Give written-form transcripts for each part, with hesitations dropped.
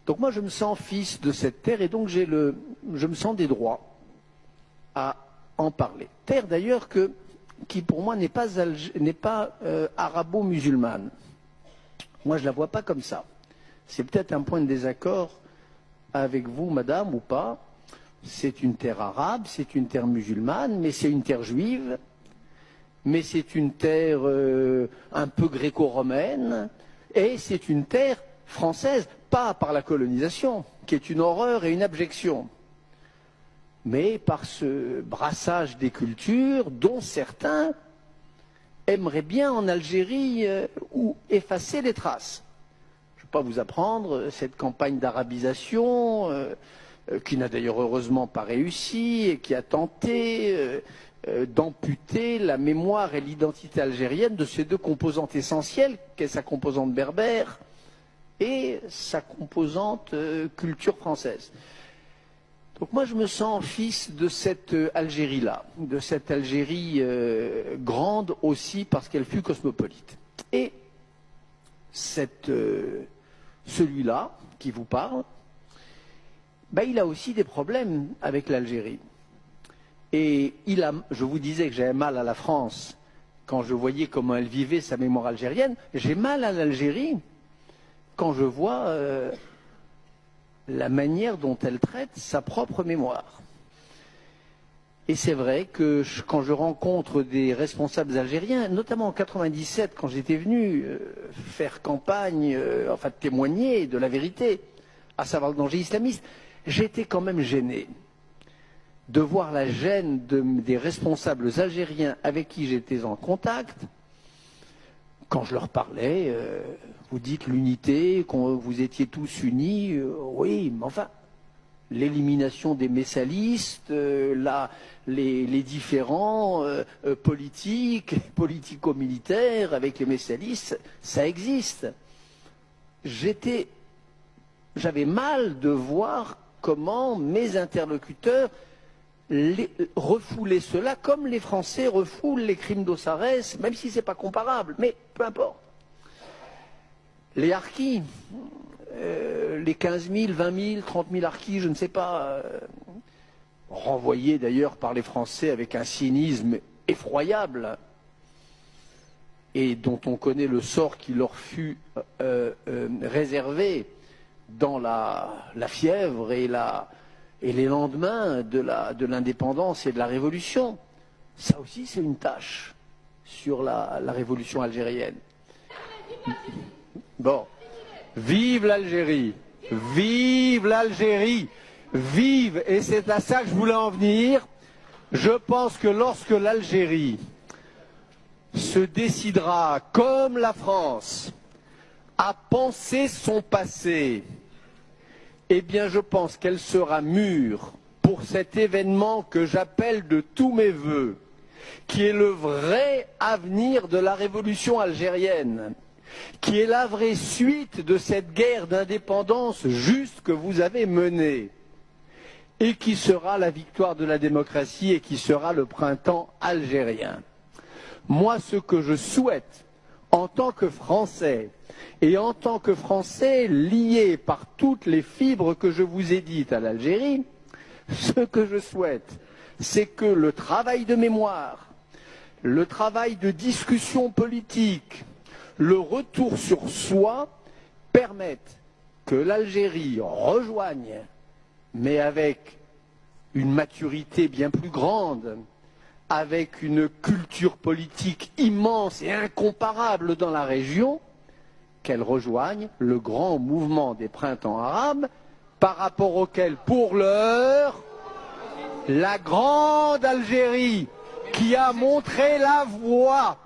Donc moi, je me sens fils de cette terre et donc je me sens des droits à en parler. Terre d'ailleurs qui pour moi n'est pas, arabo-musulmane. Moi, je ne la vois pas comme ça. C'est peut-être un point de désaccord avec vous, madame, ou pas. C'est une terre arabe, c'est une terre musulmane, mais c'est une terre juive, mais c'est une terre un peu gréco-romaine, et c'est une terre française, pas par la colonisation, qui est une horreur et une abjection, mais par ce brassage des cultures dont certains aimeraient bien en Algérie ou effacer les traces. Je ne vais pas vous apprendre cette campagne d'arabisation qui n'a d'ailleurs heureusement pas réussi et qui a tenté d'amputer la mémoire et l'identité algérienne de ces deux composantes essentielles, qu'est sa composante berbère et sa composante culture française. Donc moi je me sens fils de cette Algérie-là, de cette Algérie grande aussi parce qu'elle fut cosmopolite. Et celui-là qui vous parle, ben, il a aussi des problèmes avec l'Algérie. Et je vous disais que j'avais mal à la France quand je voyais comment elle vivait sa mémoire algérienne. J'ai mal à l'Algérie quand je vois la manière dont elle traite sa propre mémoire. Et c'est vrai que quand je rencontre des responsables algériens, notamment en 97, quand j'étais venu faire campagne, enfin témoigner de la vérité, à savoir le danger islamiste, j'étais quand même gêné de voir la gêne des responsables algériens avec qui j'étais en contact. Quand je leur parlais, vous dites l'unité, quand vous étiez tous unis, oui, mais enfin, l'élimination des messalistes, les différends politiques, politico-militaires avec les messalistes, ça existe. J'avais mal de voir comment mes interlocuteurs refouler cela comme les Français refoulent les crimes d'Ossarès, même si ce n'est pas comparable, mais peu importe. Les harkis, les 15 000, 20 000, 30 000 harkis, je ne sais pas, renvoyés d'ailleurs par les Français avec un cynisme effroyable, et dont on connaît le sort qui leur fut réservé dans la fièvre et les lendemains de l'indépendance et de la révolution. Ça aussi, c'est une tâche sur la révolution algérienne. Bon, vive l'Algérie, vive l'Algérie, vive, et c'est à ça que je voulais en venir. Je pense que lorsque l'Algérie se décidera, comme la France, à penser son passé, eh bien je pense qu'elle sera mûre pour cet événement que j'appelle de tous mes vœux, qui est le vrai avenir de la révolution algérienne, qui est la vraie suite de cette guerre d'indépendance juste que vous avez menée, et qui sera la victoire de la démocratie et qui sera le printemps algérien. Moi, ce que je souhaite, en tant que Français, et en tant que Français lié par toutes les fibres que je vous ai dites à l'Algérie, ce que je souhaite, c'est que le travail de mémoire, le travail de discussion politique, le retour sur soi permettent que l'Algérie rejoigne, mais avec une maturité bien plus grande, avec une culture politique immense et incomparable dans la région, qu'elle rejoigne le grand mouvement des printemps arabes, par rapport auquel, pour l'heure, la grande Algérie, qui a montré la voie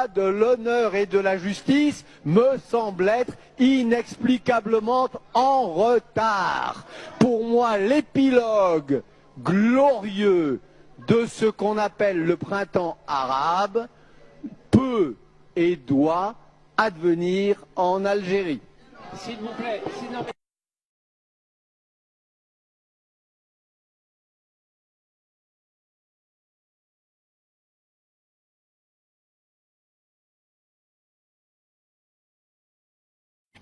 de l'honneur et de la justice, me semble être inexplicablement en retard. Pour moi, l'épilogue glorieux de ce qu'on appelle le printemps arabe peut et doit advenir en Algérie. S'il vous plaît,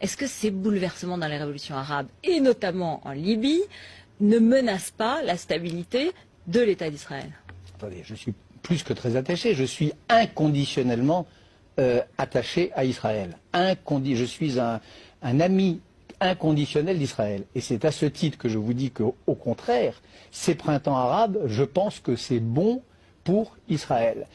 Est-ce que ces bouleversements dans les révolutions arabes, et notamment en Libye, ne menacent pas la stabilité de l'État d'Israël? Attendez, je suis plus que très attaché, je suis inconditionnellement attaché à Israël. Je suis un ami inconditionnel d'Israël. Et c'est à ce titre que je vous dis qu'au contraire, ces printemps arabes, je pense que c'est bon pour Israël.